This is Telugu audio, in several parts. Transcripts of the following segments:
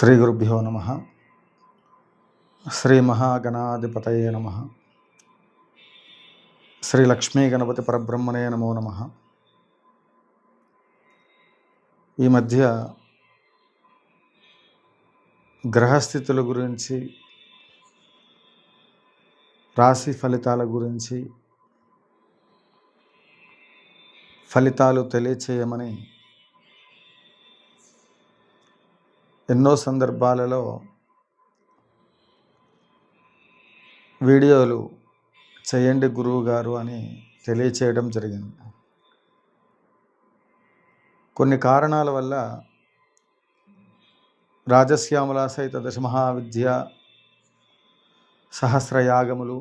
శ్రీ గురుభ్యో నమ. శ్రీ మహాగణాధిపతయే నమ. శ్రీ లక్ష్మీ గణపతి పరబ్రహ్మణే నమో నమ. ఈ మధ్య గ్రహస్థితుల గురించి, రాశి ఫలితాల గురించి, ఫలితాలు తెలియచేయమని ఎన్నో సందర్భాలలో వీడియోలు చేయండి గురువు గారు అని తెలియచేయడం జరిగింది. కొన్ని కారణాల వల్ల రాజశ్యామల సహిత దశమహావిద్య, సహస్రయాగములు,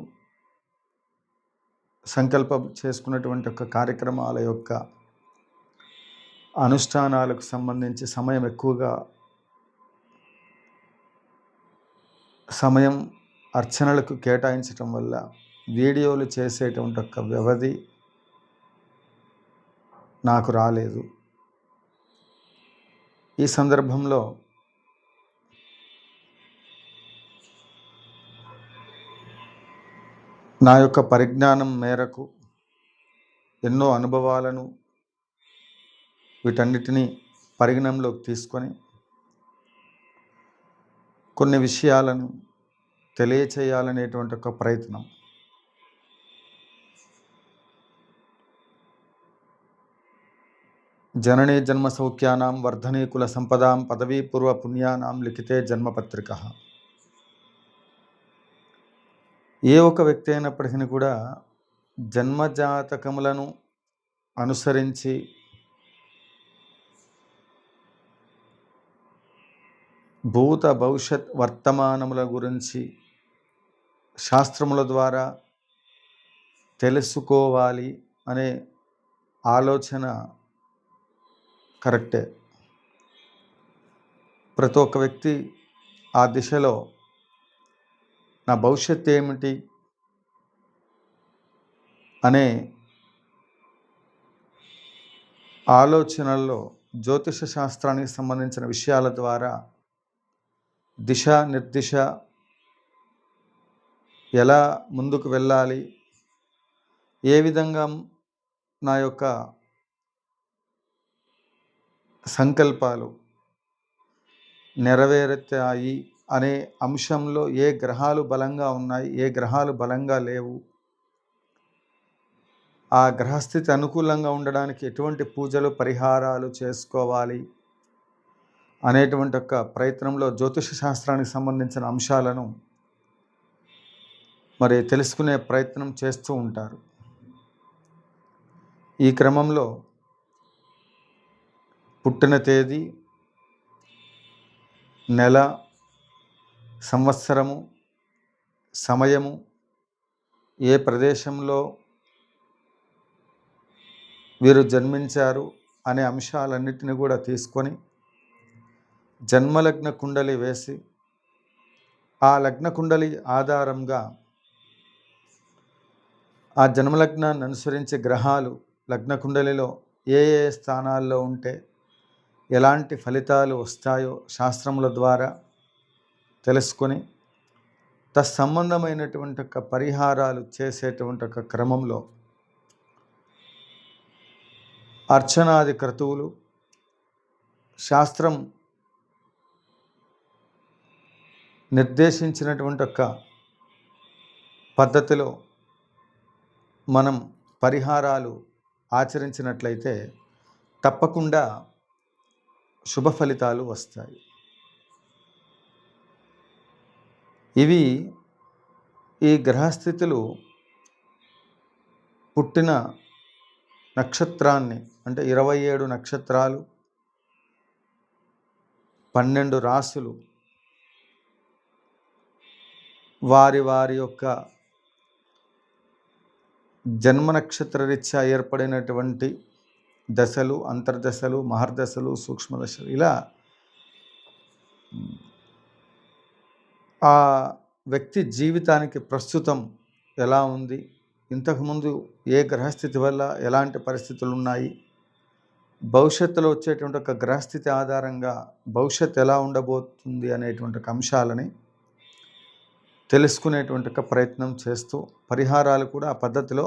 సంకల్పం చేసుకున్నటువంటి ఒక కార్యక్రమాల యొక్క అనుష్ఠానాలకు సంబంధించి సమయం అర్చనలకు కేటాయించటం వల్ల వీడియోలు చేసేటువంటి ఒక వ్యవధి నాకు రాలేదు. ఈ సందర్భంలో నా యొక్క పరిజ్ఞానం మేరకు ఎన్నో అనుభవాలను వీటన్నిటినీ పరిగణనలోకి తీసుకొని కొన్ని విషయాలను తెలియచేయాలనేటువంటి ఒక ప్రయత్నం. జననీ జన్మ సౌఖ్యానాం వర్ధనీ కుల సంపదాం పదవీ పూర్వ పుణ్యానాం లిఖితే జన్మపత్రిక. ఏ ఒక వ్యక్తి అయినప్పటికీ కూడా జన్మజాతకములను అనుసరించి భూత భవిష్యత్ వర్తమానముల గురించి శాస్త్రముల ద్వారా తెలుసుకోవాలి అనే ఆలోచన కరెక్టే. ప్రతి ఒక్క వ్యక్తి ఆ దిశలో నా భవిష్యత్తు ఏమిటి అనే ఆలోచనల్లో జ్యోతిష శాస్త్రానికి సంబంధించిన విషయాల ద్వారా దిశ నిర్దిశ ఎలా ముందుకు వెళ్ళాలి, ఏ విధంగా నా యొక్క సంకల్పాలు నెరవేరుతాయి అనే అంశంలో ఏ గ్రహాలు బలంగా ఉన్నాయి, ఏ గ్రహాలు బలంగా లేవు, ఆ గ్రహస్థితి అనుకూలంగా ఉండడానికి ఎటువంటి పూజలు పరిహారాలు చేసుకోవాలి అనేటువంటి ఒక ప్రయత్నంలో జ్యోతిష శాస్త్రానికి సంబంధించిన అంశాలను మరి తెలుసుకునే ప్రయత్నం చేస్తూ ఉంటారు. ఈ క్రమంలో పుట్టిన తేదీ, నెల, సంవత్సరము, సమయము, ఏ ప్రదేశంలో వీరు జన్మించారు అనే అంశాలన్నిటిని కూడా తీసుకొని జన్మలగ్న కుండలి వేసి ఆ లగ్న కుండలి ఆధారంగా ఆ జన్మలగ్నాన్ని అనుసరించే గ్రహాలు లగ్న కుండలిలో ఏ ఏ స్థానాల్లో ఉంటే ఎలాంటి ఫలితాలు వస్తాయో శాస్త్రముల ద్వారా తెలుసుకొని తత్సంబంధమైనటువంటి ఒక పరిహారాలు చేసేటువంటి ఒక క్రమంలో అర్చనాది క్రతువులు శాస్త్రం నిర్దేశించినటువంటి ఒక పద్ధతిలో మనం పరిహారాలు ఆచరించినట్లయితే తప్పకుండా శుభ ఫలితాలు వస్తాయి. ఇవి ఈ గ్రహస్థితులు పుట్టిన నక్షత్రాన్ని, అంటే 27 నక్షత్రాలు, 12 రాశులు, వారి యొక్క జన్మ నక్షత్ర రీత్యా ఏర్పడినటువంటి దశలు, అంతర్దశలు, మహర్దశలు, సూక్ష్మదశలు, ఇలా ఆ వ్యక్తి జీవితానికి ప్రస్తుతం ఎలా ఉంది, ఇంతకుముందు ఏ గ్రహస్థితి వల్ల ఎలాంటి పరిస్థితులు ఉన్నాయి, భవిష్యత్తులో వచ్చేటువంటి ఒక గ్రహస్థితి ఆధారంగా భవిష్యత్తు ఎలా ఉండబోతుంది అనేటువంటి ఒక అంశాలని తెలుసుకునేటువంటి ఒక ప్రయత్నం చేస్తూ పరిహారాలు కూడా ఆ పద్ధతిలో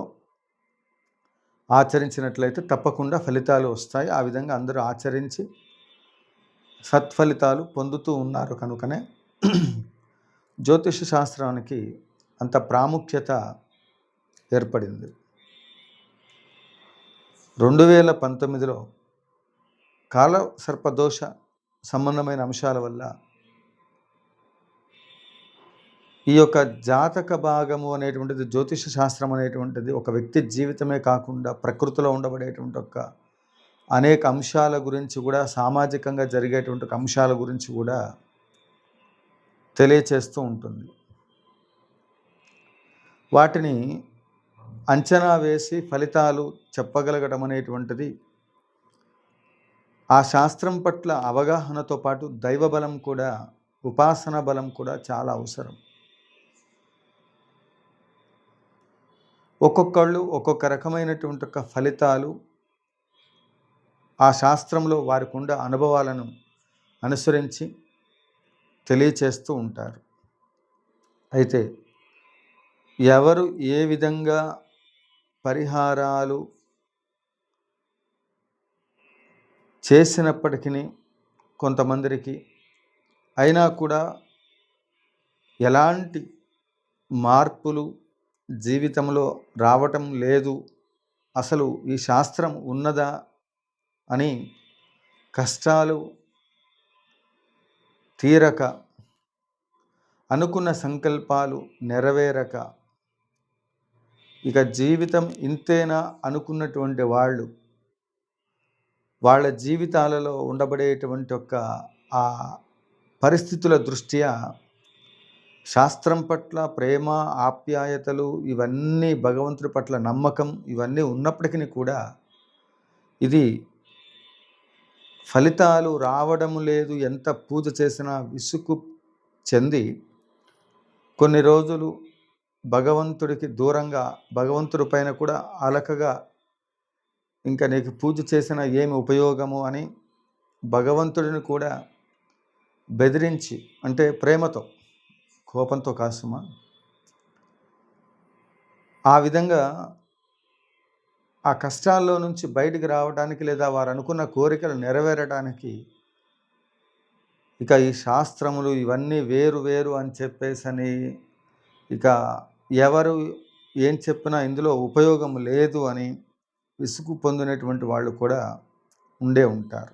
ఆచరించినట్లయితే తప్పకుండా ఫలితాలు వస్తాయి. ఆ విధంగా అందరూ ఆచరించి సత్ఫలితాలు పొందుతూ ఉన్నారు కనుకనే జ్యోతిష శాస్త్రానికి అంత ప్రాముఖ్యత ఏర్పడింది. 2019లో కాల సర్పదోష సంబంధమైన అంశాల వల్ల ఈ యొక్క జాతక భాగము అనేటువంటిది, జ్యోతిష శాస్త్రం అనేటువంటిది ఒక వ్యక్తి జీవితమే కాకుండా ప్రకృతిలో ఉండబడేటువంటి ఒక అనేక అంశాల గురించి కూడా, సామాజికంగా జరిగేటువంటి అంశాల గురించి కూడా తెలియచేస్తూ ఉంటుంది. వాటిని అంచనా వేసి ఫలితాలు చెప్పగలగడం అనేటువంటిది ఆ శాస్త్రం పట్ల అవగాహనతో పాటు దైవ బలం కూడా, ఉపాసన బలం కూడా చాలా అవసరం. ఒక్కొక్కళ్ళు ఒక్కొక్క రకమైనటువంటి ఒక ఫలితాలు ఆ శాస్త్రంలో వారికి ఉండే అనుభవాలను అనుసరించి తెలియచేస్తూ ఉంటారు. అయితే ఎవరు ఏ విధంగా పరిహారాలు చేసినప్పటికీ కొంతమందికి అయినా కూడా ఎలాంటి మార్పులు జీవితంలో రావటం లేదు, అసలు ఈ శాస్త్రం ఉన్నదా అని కష్టాలు తీరక, అనుకున్న సంకల్పాలు నెరవేరక, ఇక జీవితం ఇంతేనా అనుకున్నటువంటి వాళ్ళు వాళ్ళ జీవితాలలో ఉండబడేటువంటి ఒక ఆ పరిస్థితుల దృష్ట్యా శాస్త్రం పట్ల ప్రేమ, ఆప్యాయతలు, ఇవన్నీ భగవంతుడి పట్ల నమ్మకం ఇవన్నీ ఉన్నప్పటికీ కూడా ఇది ఫలితాలు రావడం లేదు, ఎంత పూజ చేసినా విసుగు చెంది కొన్ని రోజులు భగవంతుడికి దూరంగా, భగవంతుడి పైన కూడా అలకగా, ఇంకా నీకు పూజ చేసిన ఏమి ఉపయోగము అని భగవంతుడిని కూడా బెదిరించి, అంటే ప్రేమతో, కోపంతో కాసుమా, ఆ విధంగా ఆ కష్టాల్లో నుంచి బయటికి రావడానికి లేదా వారు అనుకున్న కోరికలు నెరవేరడానికి ఇక ఈ శాస్త్రములు ఇవన్నీ వేరు వేరు అని చెప్పేసని, ఇక ఎవరు ఏం చెప్పినా ఇందులో ఉపయోగం లేదు అని విసుగు పొందినటువంటి వాళ్ళు కూడా ఉండే ఉంటారు.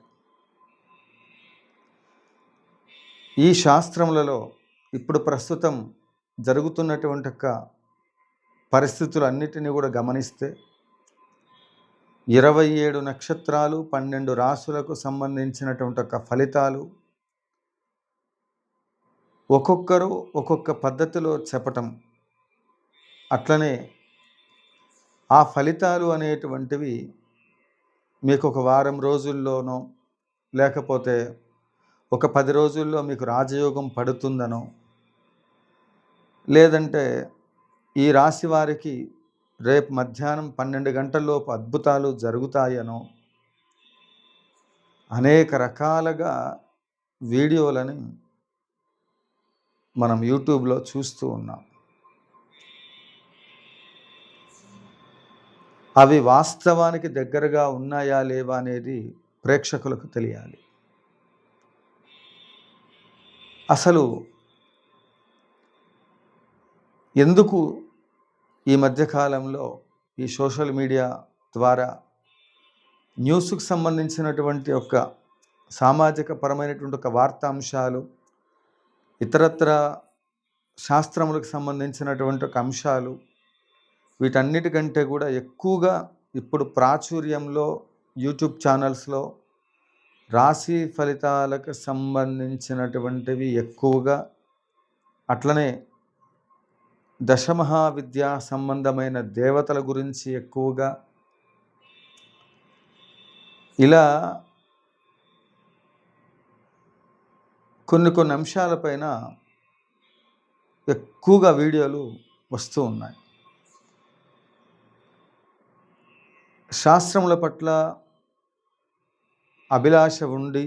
ఈ శాస్త్రములలో ఇప్పుడు ప్రస్తుతం జరుగుతున్నటువంటి ఒక పరిస్థితులన్నిటినీ కూడా గమనిస్తే 27 నక్షత్రాలు, 12 రాశులకు సంబంధించినటువంటి ఒక ఫలితాలు ఒక్కొక్కరు ఒక్కొక్క పద్ధతిలో చెప్పటం, అట్లనే ఆ ఫలితాలు అనేటువంటివి మీకు ఒక వారం రోజుల్లోనో లేకపోతే ఒక 10 రోజుల్లో మీకు రాజయోగం పడుతుందనో, లేదంటే ఈ రాశి వారికి రేపు మధ్యాహ్నం 12 గంటల్లోపు అద్భుతాలు జరుగుతాయనో అనేక రకాలుగా వీడియోలని మనం యూట్యూబ్లో చూస్తూ ఉన్నాం. అవి వాస్తవానికి దగ్గరగా ఉన్నాయా లేవా అనేది ప్రేక్షకులకు తెలియాలి. అసలు ఎందుకు ఈ మధ్యకాలంలో ఈ సోషల్ మీడియా ద్వారా న్యూస్కు సంబంధించినటువంటి ఒక సామాజిక పరమైనటువంటి ఒక వార్తాంశాలు, ఇతరత్ర శాస్త్రములకు సంబంధించినటువంటి ఒక అంశాలు, వీటన్నిటికంటే కూడా ఎక్కువగా ఇప్పుడు ప్రాచుర్యంలో యూట్యూబ్ ఛానల్స్లో రాశి ఫలితాలకు సంబంధించినటువంటివి ఎక్కువగా, అట్లనే దశమహావిద్యా సంబంధమైన దేవతల గురించి ఎక్కువగా, ఇలా కొన్ని అంశాలపైన ఎక్కువగా వీడియోలు వస్తూ ఉన్నాయి. శాస్త్రముల పట్ల అభిలాష ఉండి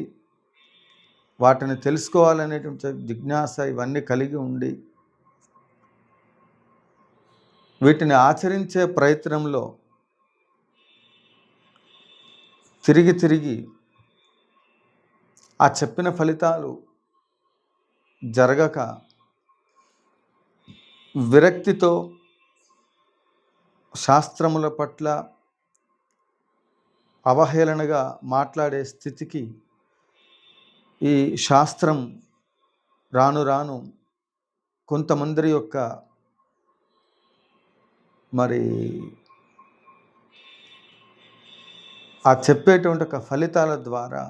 వాటిని తెలుసుకోవాలనేటువంటి జిజ్ఞాస ఇవన్నీ కలిగి ఉండి వీటిని ఆచరించే ప్రయత్నంలో తిరిగి ఆ చెప్పిన ఫలితాలు జరగక విరక్తితో శాస్త్రముల పట్ల అవహేళనగా మాట్లాడే స్థితికి ఈ శాస్త్రం రాను రాను కొంతమంది యొక్క మరి ఆ చెప్పేటువంటి ఒక ఫలితాల ద్వారా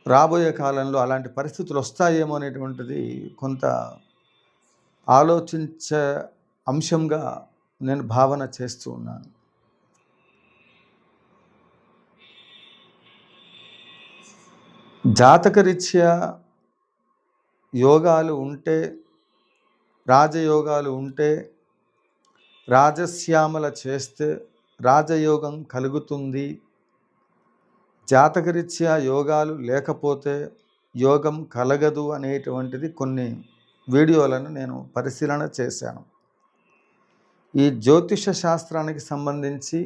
రాబోయే కాలంలో అలాంటి పరిస్థితులు వస్తాయేమో అనేటువంటిది కొంత ఆలోచించే అంశంగా నేను భావన చేస్తూ ఉన్నాను. జాతకరీత్యా యోగాలు ఉంటే, రాజయోగాలు ఉంటే, రాజశ్యామల చేస్తే రాజయోగం కలుగుతుంది. జాతకరీత్యా యోగాలు లేకపోతే యోగం కలగదు అనేటువంటిది కొన్ని వీడియోలను నేను పరిశీలన చేశాను. ఈ జ్యోతిష శాస్త్రానికి సంబంధించి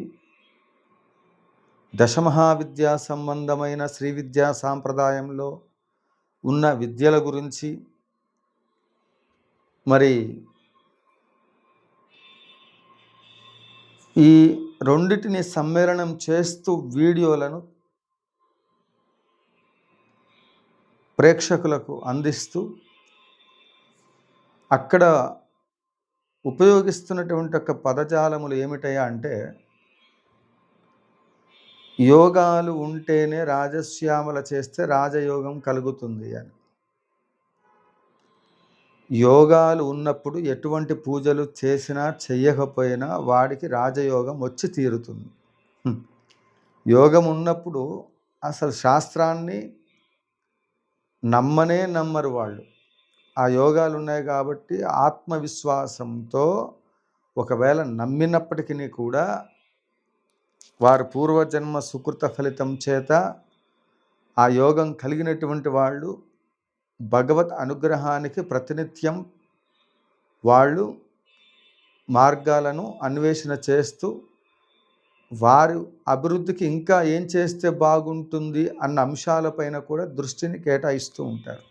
దశమహావిద్యా సంబంధమైన శ్రీ విద్యా సాంప్రదాయంలో ఉన్న విద్యల గురించి మరి ఈ రెండిటిని సమ్మేళనం చేస్తూ వీడియోలను ప్రేక్షకులకు అందిస్తూ అక్కడ ఉపయోగిస్తున్నటువంటి ఒక పదజాలములు ఏమిటయా అంటే, యోగాలు ఉంటేనే రాజశ్యామల చేస్తే రాజయోగం కలుగుతుంది అని. యోగాలు ఉన్నప్పుడు ఎటువంటి పూజలు చేసినా చెయ్యకపోయినా వాడికి రాజయోగం వచ్చి తీరుతుంది. యోగం ఉన్నప్పుడు అసలు శాస్త్రాన్ని నమ్మరు వాళ్ళు. ఆ యోగాలు ఉన్నాయి కాబట్టి ఆత్మవిశ్వాసంతో ఒకవేళ నమ్మినప్పటికీ కూడా వారు పూర్వజన్మ సుకృత ఫలితం చేత ఆ యోగం కలిగినటువంటి వాళ్ళు భగవత్ అనుగ్రహానికి ప్రతినిత్యం వాళ్ళు మార్గాలను అన్వేషణ చేస్తూ వారు అభివృద్ధికి ఇంకా ఏం చేస్తే బాగుంటుంది అన్న అంశాలపైన కూడా దృష్టిని కేటాయిస్తూ ఉంటారు.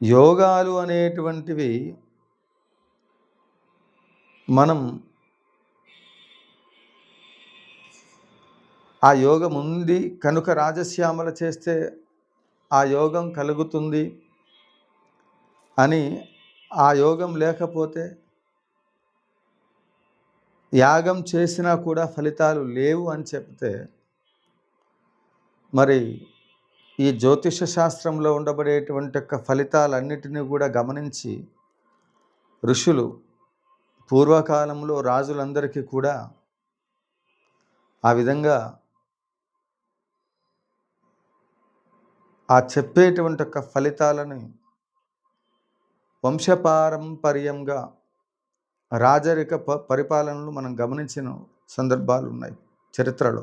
యోగాలు అనేటువంటివి మనం ఆ యోగం ఉంది కనుక రాజశ్యామల చేస్తే ఆ యోగం కలుగుతుంది అని, ఆ యోగం లేకపోతే యాగం చేసినా కూడా ఫలితాలు లేవు అని చెప్తే మరి ఈ జ్యోతిష శాస్త్రంలో ఉండబడేటువంటి యొక్క ఫలితాలన్నిటినీ కూడా గమనించి ఋషులు పూర్వకాలంలో రాజులందరికీ కూడా ఆ విధంగా ఆ చెప్పేటువంటి యొక్క ఫలితాలను వంశపారంపర్యంగా రాజరిక పరిపాలనలు మనం గమనించిన సందర్భాలు ఉన్నాయి చరిత్రలో.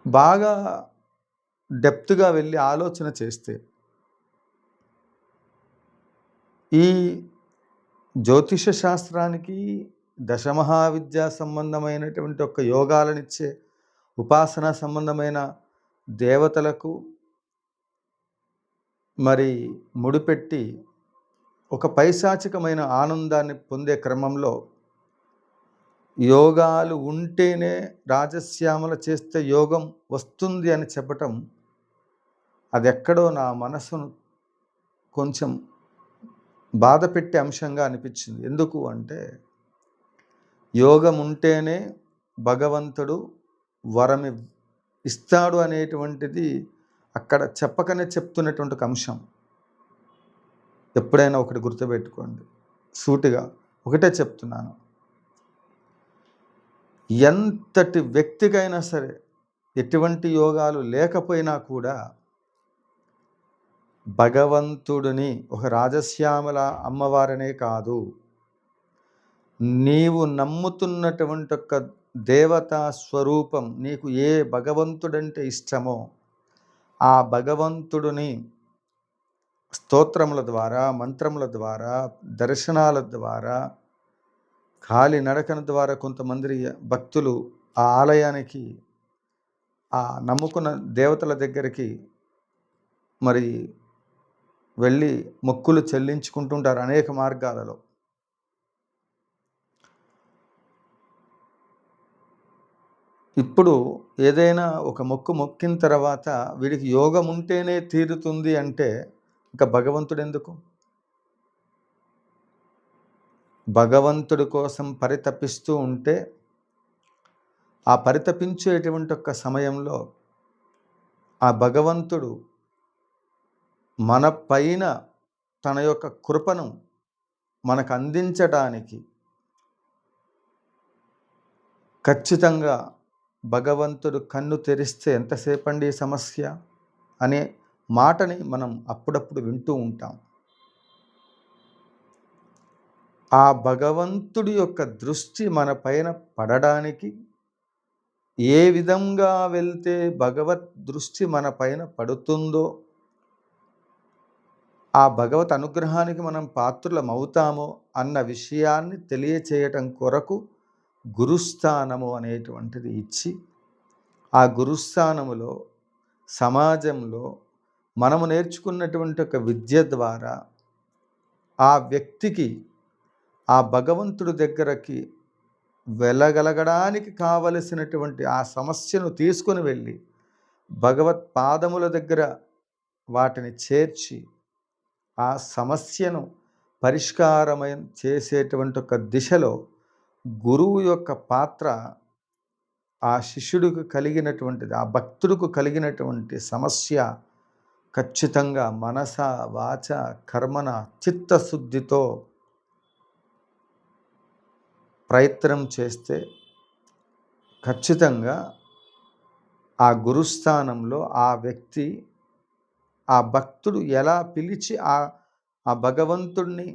బాగా డెప్త్గా వెళ్ళి ఆలోచన చేస్తే ఈ జ్యోతిష శాస్త్రానికి దశమహావిద్యా సంబంధమైనటువంటి ఒక యోగాలనిచ్చే ఉపాసన సంబంధమైన దేవతలకు మరి ముడిపెట్టి ఒక పైశాచికమైన ఆనందాన్ని పొందే క్రమంలో యోగాలు ఉంటేనే రాజశ్యామల చేస్తే యోగం వస్తుంది అని చెప్పటం అది ఎక్కడో నా మనసును కొంచెం బాధ పెట్టే అంశంగా అనిపించింది. ఎందుకు అంటే యోగం ఉంటేనే భగవంతుడు వరం ఇస్తాడు అనేటువంటిది అక్కడ చెప్పకనే చెప్తున్నటువంటి ఒక అంశం. ఎప్పుడైనా ఒకటి గుర్తుపెట్టుకోండి, సూటిగా ఒకటే చెప్తున్నాను, ఎంతటి వ్యక్తికైనా సరే ఎటువంటి యోగాలు లేకపోయినా కూడా భగవంతుడిని ఒక రాజశ్యామల అమ్మవారనే కాదు, నీవు నమ్ముతున్నటువంటి ఒక దేవతా స్వరూపం, నీకు ఏ భగవంతుడంటే ఇష్టమో ఆ భగవంతుడిని స్తోత్రముల ద్వారా, మంత్రముల ద్వారా, దర్శనాల ద్వారా, కాలి నడకన ద్వారా కొంతమంది భక్తులు ఆ ఆలయానికి, ఆ నమ్ముకున్న దేవతల దగ్గరికి మరి వెళ్ళి మొక్కులు చెల్లించుకుంటుంటారు అనేక మార్గాలలో. ఇప్పుడు ఏదైనా ఒక మొక్కు మొక్కిన తర్వాత వీడికి యోగం ఉంటేనే తీరుతుంది అంటే ఇంకా భగవంతుడు ఎందుకు? భగవంతుడి కోసం పరితపిస్తూ ఉంటే ఆ పరితపించేటువంటి ఒక సమయంలో ఆ భగవంతుడు మన పైన తన యొక్క కృపను మనకు అందించడానికి ఖచ్చితంగా భగవంతుడు కన్ను తెరిస్తే ఎంతసేపండి సమస్య అనే మాటని మనం అప్పుడప్పుడు వింటూ ఉంటాం. ఆ భగవంతుడి యొక్క దృష్టి మన పైన పడడానికి ఏ విధంగా వెళ్తే భగవత్ దృష్టి మన పైన పడుతుందో, ఆ భగవత్ అనుగ్రహానికి మనం పాత్రులమవుతామో అన్న విషయాన్ని తెలియచేయటం కొరకు గురుస్థానము అనేటువంటిది ఇచ్చి, ఆ గురుస్థానములో సమాజంలో మనము నేర్చుకున్నటువంటి ఒక విద్య ద్వారా ఆ వ్యక్తికి ఆ భగవంతుడి దగ్గరకి వెళ్ళగలగడానికి కావలసినటువంటి ఆ సమస్యను తీసుకుని వెళ్ళి భగవత్ పాదముల దగ్గర వాటిని చేర్చి ఆ సమస్యను పరిష్కారమై చేసేటువంటి ఒక దిశలో గురువు యొక్క పాత్ర ఆ శిష్యుడికి కలిగినటువంటిది, ఆ భక్తుడికి కలిగినటువంటి సమస్య ఖచ్చితంగా మనస వాచ కర్మన చిత్తశుద్ధితో ప్రయత్నం చేస్తే ఖచ్చితంగా ఆ గురుస్థానంలో ఆ వ్యక్తి, ఆ భక్తుడు ఎలా పిలిచి ఆ భగవంతుడిని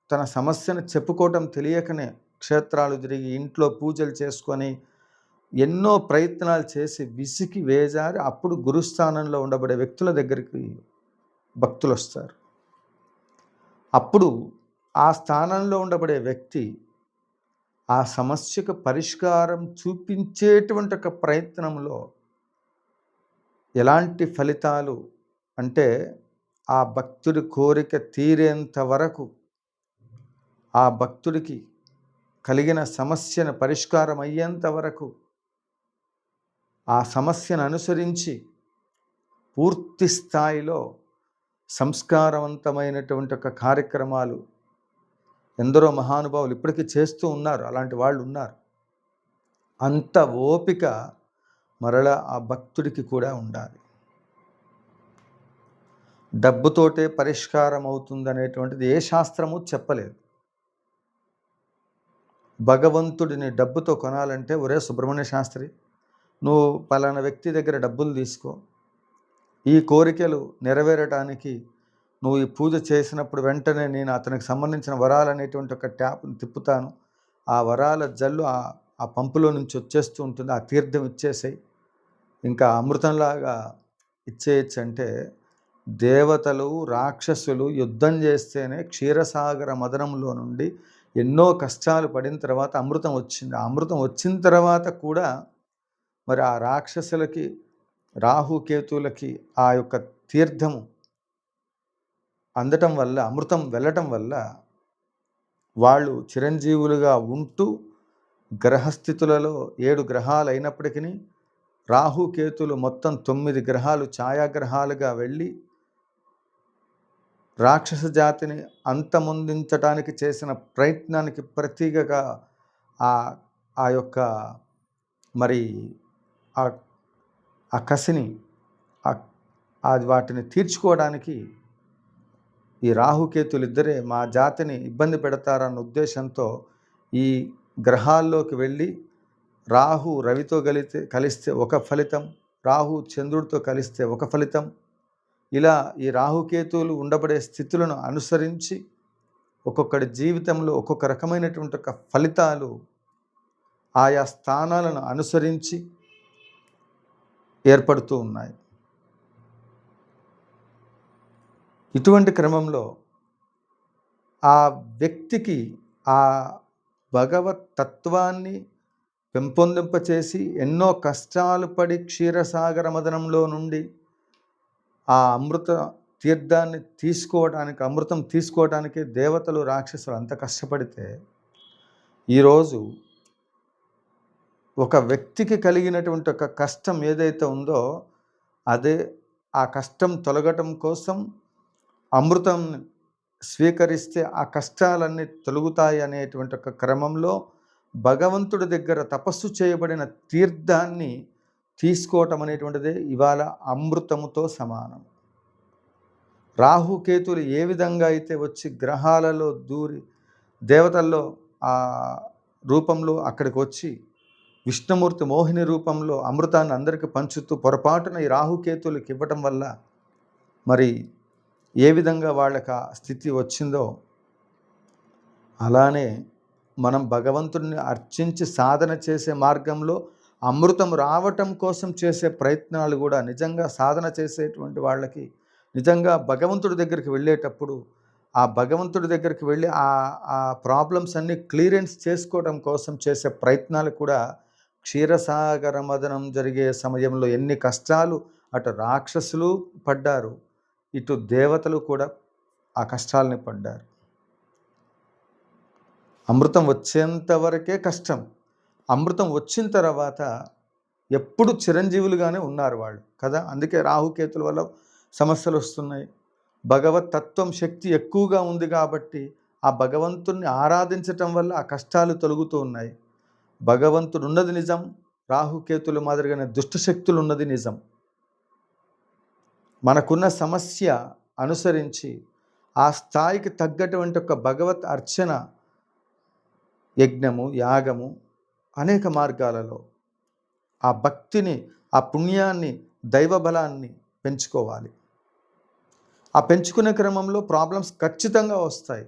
తన సమస్యను చెప్పుకోవటం తెలియకనే క్షేత్రాలు తిరిగి ఇంట్లో పూజలు చేసుకొని ఎన్నో ప్రయత్నాలు చేసి విసికి వేజారి అప్పుడు గురుస్థానంలో ఉండబడే వ్యక్తుల దగ్గరికి భక్తులు వస్తారు. అప్పుడు ఆ స్థానంలో ఉండబడే వ్యక్తి ఆ సమస్యకు పరిష్కారం చూపించేటువంటి ఒక ప్రయత్నంలో ఎలాంటి ఫలితాలు అంటే ఆ భక్తుడి కోరిక తీరేంత వరకు ఆ భక్తుడికి కలిగిన సమస్యను పరిష్కారం అయ్యేంత వరకు ఆ సమస్యను అనుసరించి పూర్తి స్థాయిలో సంస్కారవంతమైనటువంటి ఒక కార్యక్రమాలు ఎందరో మహానుభావులు ఇప్పటికీ చేస్తూ ఉన్నారు. అలాంటి వాళ్ళు ఉన్నారు. అంత ఓపిక మరలా ఆ భక్తుడికి కూడా ఉండాలి. డబ్బుతోటే పరిష్కారం అవుతుందనేటువంటిది ఏ శాస్త్రము చెప్పలేదు. భగవంతుడిని డబ్బుతో కొనాలంటే ఒరే సుబ్రహ్మణ్య శాస్త్రి, నువ్వు పలానా వ్యక్తి దగ్గర డబ్బులు తీసుకో, ఈ కోరికలు నెరవేరటానికి నువ్వు ఈ పూజ చేసినప్పుడు వెంటనే నేను అతనికి సంబంధించిన వరాలు అనేటువంటి ఒక ట్యాప్ని తిప్పుతాను, ఆ వరాల జల్లు ఆ పంపులో నుంచి వచ్చేస్తూ ఉంటుంది, ఆ తీర్థం ఇచ్చేసాయి, ఇంకా అమృతంలాగా ఇచ్చేయచ్చు అంటే దేవతలు రాక్షసులు యుద్ధం చేస్తేనే క్షీరసాగర మదనంలో నుండి ఎన్నో కష్టాలు పడిన తర్వాత అమృతం వచ్చింది. ఆ అమృతం వచ్చిన తర్వాత కూడా మరి ఆ రాక్షసులకి రాహుకేతువులకి ఆ యొక్క తీర్థము అందటం వల్ల, అమృతం వెళ్ళటం వల్ల వాళ్ళు చిరంజీవులుగా ఉంటూ గ్రహస్థితులలో 7 గ్రహాలు అయినప్పటికీ రాహుకేతులు మొత్తం 9 గ్రహాలు ఛాయాగ్రహాలుగా వెళ్ళి రాక్షస జాతిని అంతమొందించటానికి చేసిన ప్రయత్నానికి ప్రతీకగా ఆ యొక్క మరి ఆ కసిని అది వాటిని తీర్చుకోవడానికి ఈ రాహుకేతులు ఇద్దరే మా జాతిని ఇబ్బంది పెడతారన్న ఉద్దేశంతో ఈ గ్రహాల్లోకి వెళ్ళి రాహు రవితో కలిస్తే ఒక ఫలితం, రాహు చంద్రుడితో కలిస్తే ఒక ఫలితం, ఇలా ఈ రాహుకేతువులు ఉండబడే స్థితులను అనుసరించి ఒక్కొక్కడి జీవితంలో ఒక్కొక్క రకమైనటువంటి ఒక ఫలితాలు ఆయా స్థానాలను అనుసరించి ఏర్పడుతూ ఉన్నాయి. ఇటువంటి క్రమంలో ఆ వ్యక్తికి ఆ భగవత్ తత్వాన్ని పెంపొందింపచేసి ఎన్నో కష్టాలు పడి క్షీరసాగర మదనంలో నుండి ఆ అమృత తీర్థాన్ని తీసుకోవడానికి, అమృతం తీసుకోవడానికి దేవతలు రాక్షసులు అంత కష్టపడితే ఈరోజు ఒక వ్యక్తికి కలిగినటువంటి ఒక కష్టం ఏదైతే ఉందో అదే ఆ కష్టం తొలగటం కోసం అమృతం స్వీకరిస్తే ఆ కష్టాలన్నీ తొలగుతాయి అనేటువంటి ఒక క్రమంలో భగవంతుడి దగ్గర తపస్సు చేయబడిన తీర్థాన్ని తీసుకోవటం అనేటువంటిదే ఇవాళ అమృతముతో సమానం. రాహుకేతులు ఏ విధంగా అయితే వచ్చి గ్రహాలలో దూరి దేవతల్లో ఆ రూపంలో అక్కడికి వచ్చి విష్ణుమూర్తి మోహిని రూపంలో అమృతాన్ని అందరికీ పంచుతూ పొరపాటున ఈ రాహుకేతులకు ఇవ్వటం వల్ల మరి ఏ విధంగా వాళ్ళకి ఆ స్థితి వచ్చిందో అలానే మనం భగవంతుడిని అర్చించి సాధన చేసే మార్గంలో అమృతం రావటం కోసం చేసే ప్రయత్నాలు కూడా నిజంగా సాధన చేసేటువంటి వాళ్ళకి నిజంగా భగవంతుడి దగ్గరికి వెళ్ళేటప్పుడు ఆ భగవంతుడి దగ్గరికి వెళ్ళి ఆ ప్రాబ్లమ్స్ అన్నీ క్లియరెన్స్ చేసుకోవడం కోసం చేసే ప్రయత్నాలు కూడా క్షీరసాగర మదనం జరిగే సమయంలో ఎన్ని కష్టాలు అటు రాక్షసులు పడ్డారు, ఇటు దేవతలు కూడా ఆ కష్టాలని పడ్డారు. అమృతం వచ్చేంత వరకే కష్టం. అమృతం వచ్చిన తర్వాత ఎప్పుడు చిరంజీవులుగానే ఉన్నారు వాళ్ళు కదా. అందుకే రాహుకేతుల వల్ల సమస్యలు వస్తున్నాయి. భగవత్ తత్వం శక్తి ఎక్కువగా ఉంది కాబట్టి ఆ భగవంతుణ్ణి ఆరాధించటం వల్ల ఆ కష్టాలు తొలగుతూ ఉన్నాయి. భగవంతుడు ఉన్నది నిజం, రాహుకేతుల మాదిరిగానే దుష్టశక్తులు ఉన్నది నిజం. మనకున్న సమస్య అనుసరించి ఆ స్థాయికి తగ్గటువంటి ఒక భగవత్ అర్చన, యజ్ఞము, యాగము అనేక మార్గాలలో ఆ భక్తిని, ఆ పుణ్యాన్ని, దైవ బలాన్ని పెంచుకోవాలి. ఆ పెంచుకునే క్రమంలో ప్రాబ్లమ్స్ ఖచ్చితంగా వస్తాయి.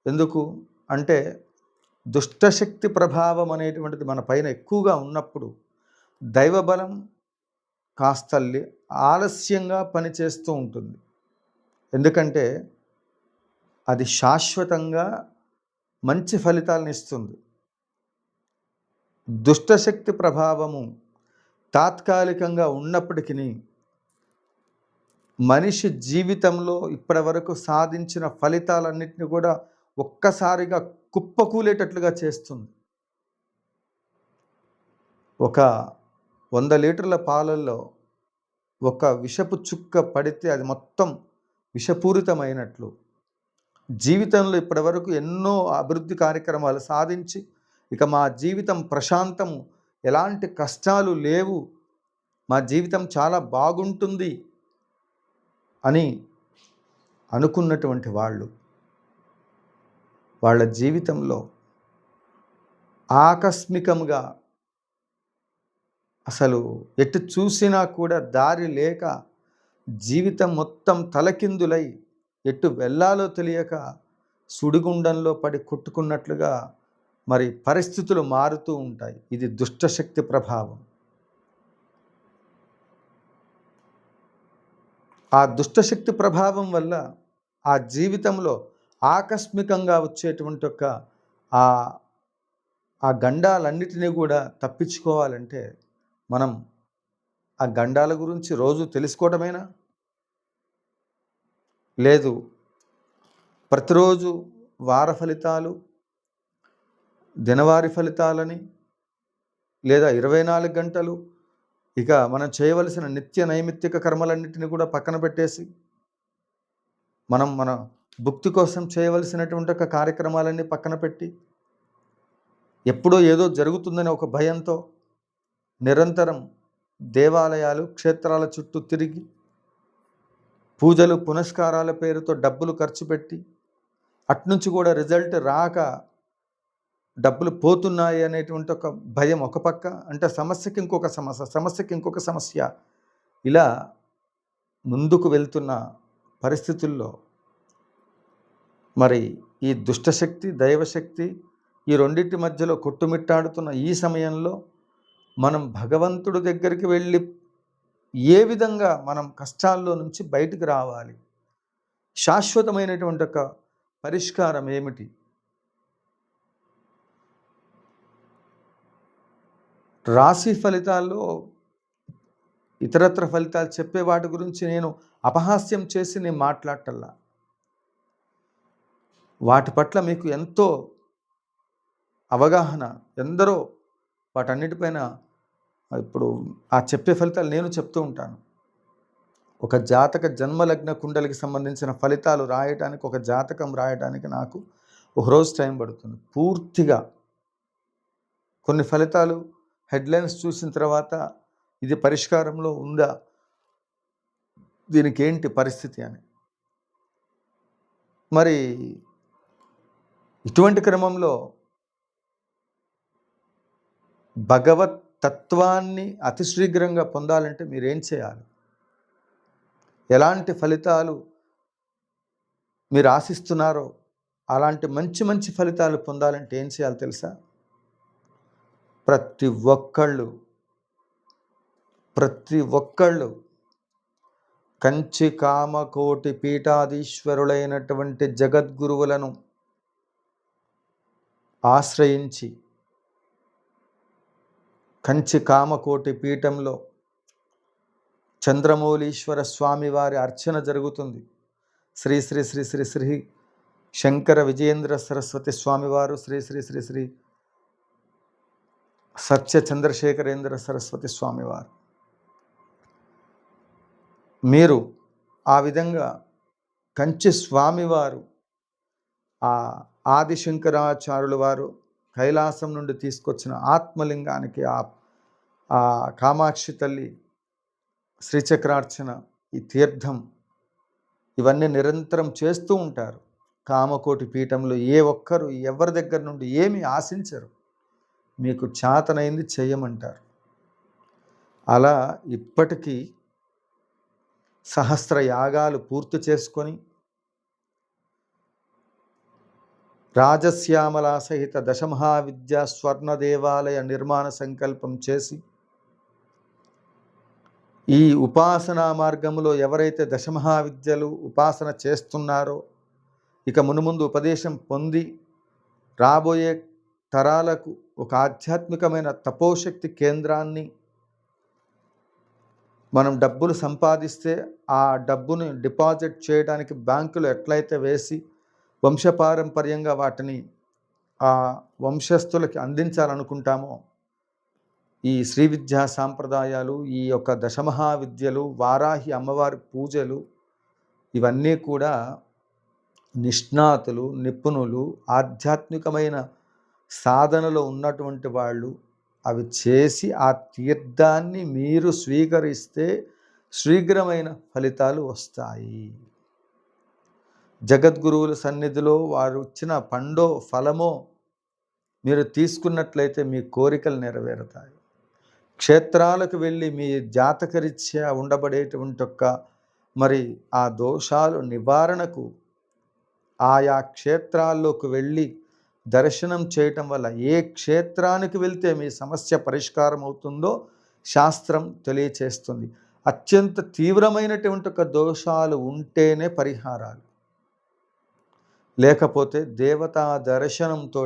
ఎందుకు అంటే దుష్టశక్తి ప్రభావం అనేటువంటిది మన పైన ఎక్కువగా ఉన్నప్పుడు దైవబలం కాస్త ఆలస్యంగా పనిచేస్తూ ఉంటుంది. ఎందుకంటే అది శాశ్వతంగా మంచి ఫలితాలను ఇస్తుంది. దుష్టశక్తి ప్రభావము తాత్కాలికంగా ఉన్నప్పటికీ మనిషి జీవితంలో ఇప్పటివరకు సాధించిన ఫలితాలన్నింటినీ కూడా ఒక్కసారిగా కుప్పకూలేటట్లుగా చేస్తుంది. ఒక 100 లీటర్ల పాలల్లో ఒక విషపు చుక్క పడితే అది మొత్తం విషపూరితమైనట్లు జీవితంలో ఇప్పటివరకు ఎన్నో అభివృద్ధి కార్యక్రమాలు సాధించి ఇక మా జీవితం ప్రశాంతము, ఎలాంటి కష్టాలు లేవు, మా జీవితం చాలా బాగుంటుంది అని అనుకున్నటువంటి వాళ్ళ జీవితంలో ఆకస్మికంగా అసలు ఎటు చూసినా కూడా దారి లేక జీవితం మొత్తం తలకిందులై ఎటు వెళ్ళాలో తెలియక సుడిగుండంలో పడి కొట్టుకున్నట్లుగా మరి పరిస్థితులు మారుతూ ఉంటాయి. ఇది దుష్టశక్తి ప్రభావం. ఆ దుష్టశక్తి ప్రభావం వల్ల ఆ జీవితంలో ఆకస్మికంగా వచ్చేటువంటి ఒక ఆ గండాలన్నిటినీ కూడా తప్పించుకోవాలంటే మనం ఆ గండాల గురించి రోజు తెలుసుకోవడమేనా? లేదు, ప్రతిరోజు వార ఫలితాలు, దినవారీ ఫలితాలని, లేదా 24 గంటలు ఇక మనం చేయవలసిన నిత్య నైమిత్తిక కర్మలన్నింటినీ కూడా పక్కన పెట్టేసి మన భుక్తి కోసం చేయవలసినటువంటి ఒక కార్యక్రమాలన్నీ పక్కన పెట్టి ఎప్పుడో ఏదో జరుగుతుందని ఒక భయంతో నిరంతరం దేవాలయాలు, క్షేత్రాల చుట్టూ తిరిగి పూజలు, పునస్కారాల పేరుతో డబ్బులు ఖర్చు పెట్టి అట్నుంచి కూడా రిజల్ట్ రాక డబ్బులు పోతున్నాయి అనేటువంటి ఒక భయం ఒక పక్క, అంటే సమస్యకి ఇంకొక సమస్య, సమస్యకి ఇంకొక సమస్య, ఇలా ముందుకు వెళ్తున్న పరిస్థితుల్లో మరి ఈ దుష్టశక్తి, దైవశక్తి ఈ రెండింటి మధ్యలో కొట్టుమిట్టాడుతున్న ఈ సమయంలో మనం భగవంతుడి దగ్గరికి వెళ్ళి ఏ విధంగా మనం కష్టాల్లో నుంచి బయటకు రావాలి, శాశ్వతమైనటువంటి ఒక పరిష్కారం ఏమిటి? రాశి ఫలితాల్లో ఇతరత్ర ఫలితాలు చెప్పే వాటి గురించి నేను అపహాస్యం చేసి నేను మాట్లాడటల్లా. వాటి పట్ల మీకు ఎంతో అవగాహన, ఎందరో వాటన్నిటిపైన ఇప్పుడు ఆ చెప్పే ఫలితాలు నేను చెప్తూ ఉంటాను. ఒక జాతక జన్మలగ్న కుండలికి సంబంధించిన ఫలితాలు రాయటానికి, ఒక జాతకం రాయటానికి నాకు ఒక రోజు టైం పడుతుంది పూర్తిగా. కొన్ని ఫలితాలు హెడ్లైన్స్ చూసిన తర్వాత ఇది పరిష్కారంలో ఉందా, దీనికి ఏంటి పరిస్థితి అని. మరి ఇటువంటి క్రమంలో భగవత్ తత్వాన్ని అతి శీఘ్రంగా పొందాలంటే మీరేం చేయాలి, ఎలాంటి ఫలితాలు మీరు ఆశిస్తున్నారో అలాంటి మంచి మంచి ఫలితాలు పొందాలంటే ఏం చేయాలి తెలుసా? ప్రతి ఒక్కళ్ళు కంచి కామకోటి పీఠాధీశ్వరులైనటువంటి జగద్గురువులను ఆశ్రయించి కంచి కామకోటి పీఠంలో చంద్రమౌళీశ్వర స్వామి వారి అర్చన జరుగుతుంది. శ్రీ శ్రీ శ్రీ శ్రీ శ్రీ శంకర విజయేంద్ర సరస్వతి స్వామివారు, శ్రీ శ్రీ శ్రీ శ్రీ సత్య చంద్రశేఖరేంద్ర సరస్వతి స్వామివారు. మీరు ఆ విధంగా కంచి స్వామివారు, ఆ ఆదిశంకరాచార్యుల వారు కైలాసం నుండి తీసుకొచ్చిన ఆత్మలింగానికి ఆ కామాక్షి తల్లి శ్రీచక్రార్చన, ఈ తీర్థం, ఇవన్నీ నిరంతరం చేస్తూ ఉంటారు. కామకోటి పీఠంలో ఏ ఒక్కరు ఎవరి దగ్గర నుండి ఏమీ ఆశించరు, మీకు చేతనైంది చెయ్యమంటారు. అలా ఇప్పటికీ సహస్ర యాగాలు పూర్తి చేసుకొని రాజశ్యామలా సహిత దశమహావిద్యా స్వర్ణ దేవాలయ నిర్మాణ సంకల్పం చేసి ఈ ఉపాసనా మార్గంలో ఎవరైతే దశమహావిద్యలు ఉపాసన చేస్తున్నారో ఇక మునుముందు ఉపదేశం పొంది రాబోయే తరాలకు ఒక ఆధ్యాత్మికమైన తపోశక్తి కేంద్రాన్ని, మనం డబ్బులు సంపాదిస్తే ఆ డబ్బును డిపాజిట్ చేయడానికి బ్యాంకులు ఎట్లయితే వేసి వంశపారంపర్యంగా వాటిని ఆ వంశస్థులకి అందించాలనుకుంటామో, ఈ శ్రీ విద్యా సాంప్రదాయాలు, ఈ యొక్క దశమహావిద్యలు, వారాహి అమ్మవారి పూజలు, ఇవన్నీ కూడా నిష్ణాతులు, నిపుణులు, ఆధ్యాత్మికమైన సాధనలో ఉన్నటువంటి వాళ్ళు అవి చేసి ఆ తీర్థాన్ని మీరు స్వీకరిస్తే శీఘ్రమైన ఫలితాలు వస్తాయి. జగద్గురువుల సన్నిధిలో వారు ఇచ్చిన పండో ఫలమో మీరు తీసుకున్నట్లయితే మీ కోరికలు నెరవేరుతాయి. క్షేత్రాలకు వెళ్ళి మీ జాతకరీత్యా ఉండబడేటువంటి మరి ఆ దోషాలు నివారణకు ఆయా క్షేత్రాల్లోకి వెళ్ళి దర్శనం చేయటం వల్ల ఏ క్షేత్రానికి వెళ్తే మీ సమస్య పరిష్కారం అవుతుందో శాస్త్రం తెలియచేస్తుంది. అత్యంత తీవ్రమైనటువంటి దోషాలు ఉంటేనే పరిహారాలు, లేకపోతే దేవతా దర్శనంతో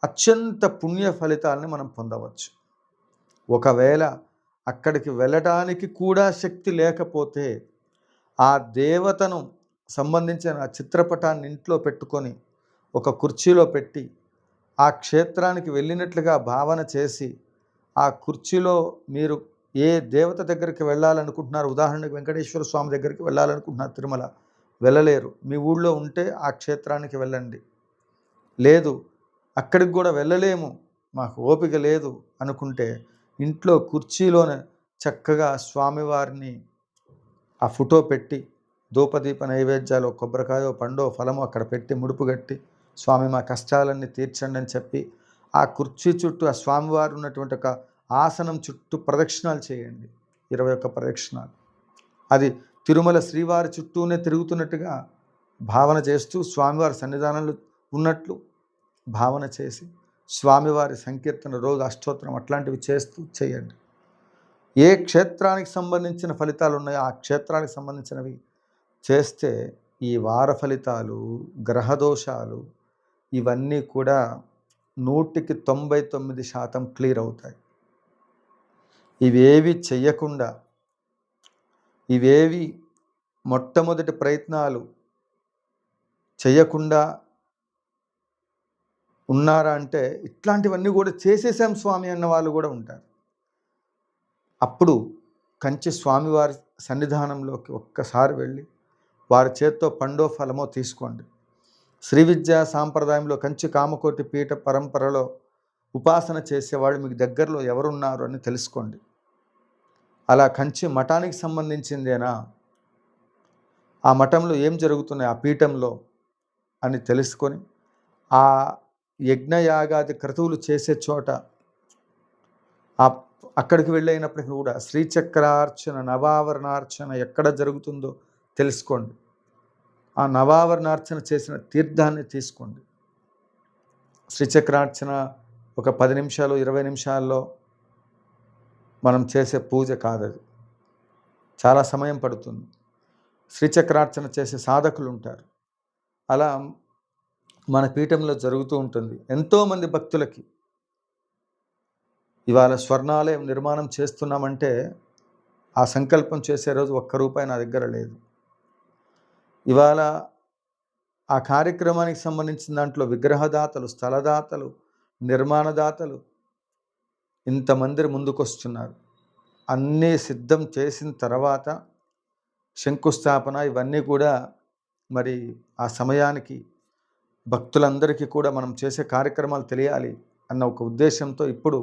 అత్యంత పుణ్య ఫలితాలని మనం పొందవచ్చు. ఒకవేళ అక్కడికి వెళ్ళటానికి కూడా శక్తి లేకపోతే ఆ దేవతను సంబంధించిన చిత్రపటాన్ని ఇంట్లో పెట్టుకొని ఒక కుర్చీలో పెట్టి ఆ క్షేత్రానికి వెళ్ళినట్లుగా భావన చేసి ఆ కుర్చీలో మీరు ఏ దేవత దగ్గరికి వెళ్ళాలనుకుంటున్నారు, ఉదాహరణకు వెంకటేశ్వర స్వామి దగ్గరికి వెళ్ళాలనుకుంటున్నారు, తిరుమల వెళ్ళలేరు, మీ ఊళ్ళో ఉంటే ఆ క్షేత్రానికి వెళ్ళండి. లేదు అక్కడికి కూడా వెళ్ళలేము, మాకు ఓపిక లేదు అనుకుంటే ఇంట్లో కుర్చీలోనే చక్కగా స్వామివారిని ఆ ఫోటో పెట్టి ధూపదీప నైవేద్యాలు, కొబ్బరికాయో పండో ఫలమో అక్కడ పెట్టి ముడుపు కట్టి, స్వామి మా కష్టాలన్నీ తీర్చండి అని చెప్పి ఆ కుర్చీ చుట్టూ ఆ స్వామివారు ఉన్నటువంటి ఒక ఆసనం చుట్టూ ప్రదక్షిణాలు చేయండి, 21 ప్రదక్షిణాలు. అది తిరుమల శ్రీవారి చుట్టూనే తిరుగుతున్నట్టుగా భావన చేస్తూ స్వామివారి సన్నిధానంలో ఉన్నట్లు భావన చేసి స్వామివారి సంకీర్తన రోజు అష్టోత్తరం అట్లాంటివి చేస్తూ చేయండి. ఏ క్షేత్రానికి సంబంధించిన ఫలితాలు ఉన్నాయో ఆ క్షేత్రానికి సంబంధించినవి చేస్తే ఈ వార ఫలితాలు, గ్రహదోషాలు ఇవన్నీ కూడా 99% క్లియర్ అవుతాయి. ఇవేవి చెయ్యకుండా, ఇవేవి మొట్టమొదటి ప్రయత్నాలు చేయకుండా ఉన్నారా అంటే ఇట్లాంటివన్నీ కూడా చేసేసాం స్వామి అన్న వాళ్ళు కూడా ఉంటారు. అప్పుడు కంచి స్వామివారి సన్నిధానంలోకి ఒక్కసారి వెళ్ళి వారి చేత్తో పండో ఫలమో తీసుకోండి. శ్రీ విద్యా సాంప్రదాయంలో కంచి కామకోటి పీఠ పరంపరలో ఉపాసన చేసేవాళ్ళు మీకు దగ్గరలో ఎవరున్నారు అని తెలుసుకోండి. అలా కంచి మఠానికి సంబంధించిందేనా, ఆ మఠంలో ఏం జరుగుతున్నాయి ఆ పీఠంలో అని తెలుసుకొని ఆ యజ్ఞయాగాది క్రతువులు చేసే చోట అక్కడికి వెళ్ళినప్పటికీ కూడా శ్రీచక్రార్చన, నవావరణార్చన ఎక్కడ జరుగుతుందో తెలుసుకోండి. ఆ నవావరణార్చన చేసిన తీర్థాన్ని తీసుకోండి. శ్రీచక్రార్చన ఒక 10 నిమిషాలు 20 నిమిషాల్లో మనం చేసే పూజ కాదది, చాలా సమయం పడుతుంది. శ్రీచక్రార్చన చేసే సాధకులు ఉంటారు. అలా మన పీఠంలో జరుగుతూ ఉంటుంది. ఎంతోమంది భక్తులకి ఇవాళ స్వర్ణాలయం నిర్మాణం చేస్తున్నామంటే ఆ సంకల్పం చేసే రోజు ₹1 నా దగ్గర లేదు. ఇవాళ ఆ కార్యక్రమానికి సంబంధించిన దాంట్లో విగ్రహదాతలు, స్థలదాతలు, నిర్మాణదాతలు ఇంతమంది ముందుకొస్తున్నారు. అన్నీ సిద్ధం చేసిన తర్వాత శంకుస్థాపన ఇవన్నీ కూడా మరి ఆ సమయానికి భక్తులందరికీ కూడా మనం చేసే కార్యక్రమాలు తెలియాలి అన్న ఒక ఉద్దేశంతో ఇప్పుడు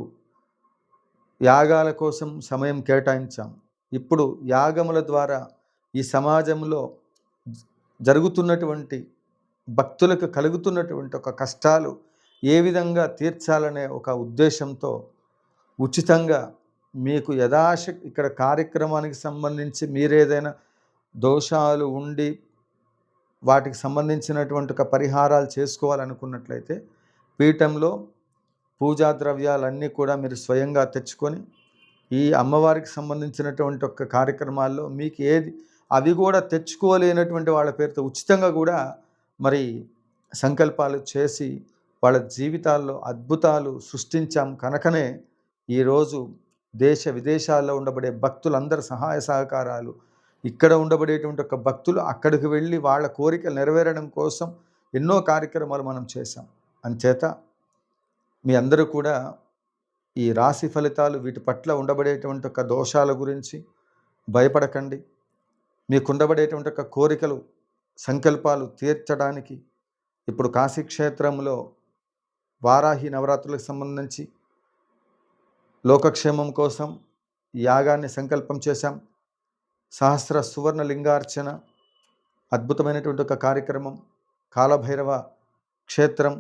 యాగాల కోసం సమయం కేటాయించాం. ఇప్పుడు యాగముల ద్వారా ఈ సమాజంలో జరుగుతున్నటువంటి భక్తులకు కలుగుతున్నటువంటి ఒక కష్టాలు ఏ విధంగా తీర్చాలనే ఒక ఉద్దేశంతో ఉచితంగా మీకు ఇక్కడ కార్యక్రమానికి సంబంధించి మీరేదైనా దోషాలు ఉండి వాటికి సంబంధించినటువంటి ఒక పరిహారాలు చేసుకోవాలనుకున్నట్లయితే పీఠంలో పూజా ద్రవ్యాలన్నీ కూడా మీరు స్వయంగా తెచ్చుకొని ఈ అమ్మవారికి సంబంధించినటువంటి ఒక కార్యక్రమాల్లో మీకు ఏది అవి కూడా తెచ్చుకోలేనటువంటి వాళ్ళ పేరుతో ఉచితంగా కూడా మరి సంకల్పాలు చేసి వాళ్ళ జీవితాల్లో అద్భుతాలు సృష్టించాం కనుకనే ఈరోజు దేశ విదేశాల్లో ఉండబడే భక్తులందరి సహాయ సహకారాలు, ఇక్కడ ఉండబడేటువంటి ఒక భక్తులు అక్కడికి వెళ్ళి వాళ్ళ కోరికలు నెరవేరడం కోసం ఎన్నో కార్యక్రమాలు మనం చేశాం. అంచేత మీ అందరూ కూడా ఈ రాశి ఫలితాలు వీటి పట్ల ఉండబడేటువంటి ఒక దోషాల గురించి భయపడకండి. మీకు ఉండబడేటువంటి ఒక కోరికలు, సంకల్పాలు తీర్చడానికి ఇప్పుడు కాశీక్షేత్రంలో వారాహి నవరాత్రులకు సంబంధించి లోకక్షేమం కోసం యాగాన్ని సంకల్పం చేశాం. సహస్ర సువర్ణ లింగార్చన అద్భుతమైనటువంటి ఒక కార్యక్రమం. కాలభైరవ క్షేత్రం,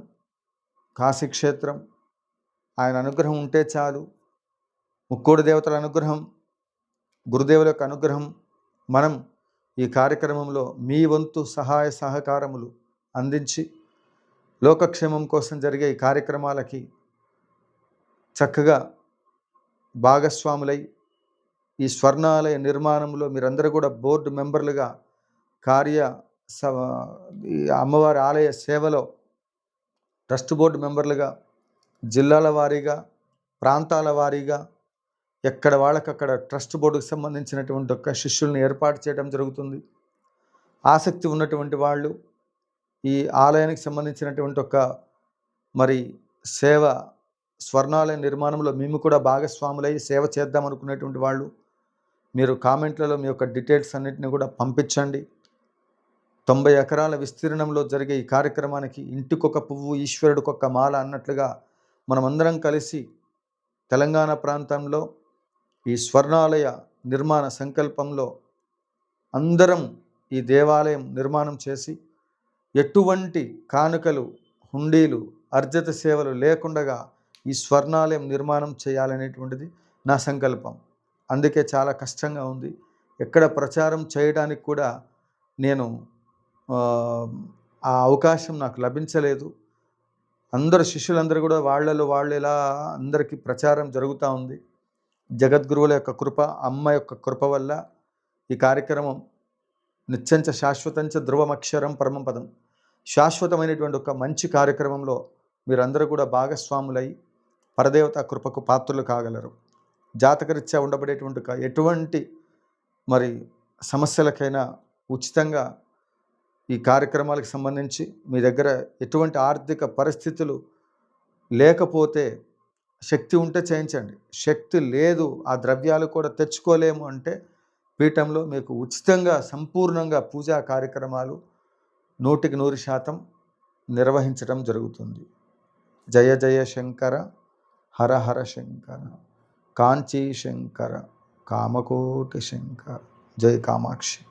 కాశీక్షేత్రం, ఆయన అనుగ్రహం ఉంటే చాలు. ముక్కోడి దేవతల అనుగ్రహం, గురుదేవుల యొక్క అనుగ్రహం. మనం ఈ కార్యక్రమంలో మీ వంతు సహాయ సహకారములు అందించి లోకక్షేమం కోసం జరిగే ఈ కార్యక్రమాలకి చక్కగా భాగస్వాములై ఈ స్వర్ణాలయ నిర్మాణంలో మీరందరూ కూడా బోర్డు మెంబర్లుగా ఈ అమ్మవారి ఆలయ సేవలో ట్రస్ట్ బోర్డు మెంబర్లుగా జిల్లాల వారీగా, ప్రాంతాల వారీగా ఎక్కడ వాళ్ళకక్కడ ట్రస్ట్ బోర్డుకు సంబంధించినటువంటి ఒక శిష్యుల్ని ఏర్పాటు చేయడం జరుగుతుంది. ఆసక్తి ఉన్నటువంటి వాళ్ళు ఈ ఆలయానికి సంబంధించినటువంటి ఒక మరి సేవ, స్వర్ణాలయ నిర్మాణంలో మేము కూడా భాగస్వాములై సేవ చేద్దాం అనుకునేటువంటి వాళ్ళు మీరు కామెంట్లలో మీ యొక్క డీటెయిల్స్ అన్నింటినీ కూడా పంపించండి. 90 ఎకరాల విస్తీర్ణంలో జరిగే ఈ కార్యక్రమానికి ఇంటికొక పువ్వు ఈశ్వరుడికొక మాల అన్నట్లుగా మనమందరం కలిసి తెలంగాణ ప్రాంతంలో ఈ స్వర్ణాలయ నిర్మాణ సంకల్పంలో అందరం ఈ దేవాలయం నిర్మాణం చేసి ఎటువంటి కానుకలు, హుండీలు, అర్జిత సేవలు లేకుండా ఈ స్వర్ణాలయం నిర్మాణం చేయాలనేటువంటిది నా సంకల్పం. అందుకే చాలా కష్టంగా ఉంది. ఎక్కడ ప్రచారం చేయడానికి కూడా నేను ఆ అవకాశం నాకు లభించలేదు. అందరు శిష్యులందరూ కూడా వాళ్ళు ఇలా అందరికీ ప్రచారం జరుగుతూ ఉంది. జగద్గురువుల యొక్క కృప, అమ్మ యొక్క కృప వల్ల ఈ కార్యక్రమం నిత్యంచ శాశ్వతంచ ధ్రువమక్షరం పరమం పదం, శాశ్వతమైనటువంటి ఒక మంచి కార్యక్రమంలో మీరందరూ కూడా భాగస్వాములై పరదేవత కృపకు పాత్రలు కాగలరు. జాతకరీత్యా ఉండబడేటువంటి ఎటువంటి మరి సమస్యలకైనా ఉచితంగా ఈ కార్యక్రమాలకు సంబంధించి మీ దగ్గర ఎటువంటి ఆర్థిక పరిస్థితులు లేకపోతే శక్తి ఉంటే చేయించండి. శక్తి లేదు, ఆ ద్రవ్యాలు కూడా తెచ్చుకోలేము అంటే పీఠంలో మీకు ఉచితంగా సంపూర్ణంగా పూజా కార్యక్రమాలు 100% నిర్వహించడం జరుగుతుంది. జయ జయ శంకర, హర హర శంకర, కాంచీ శంకర, కామకోటి శంకర, జై కామాక్షి.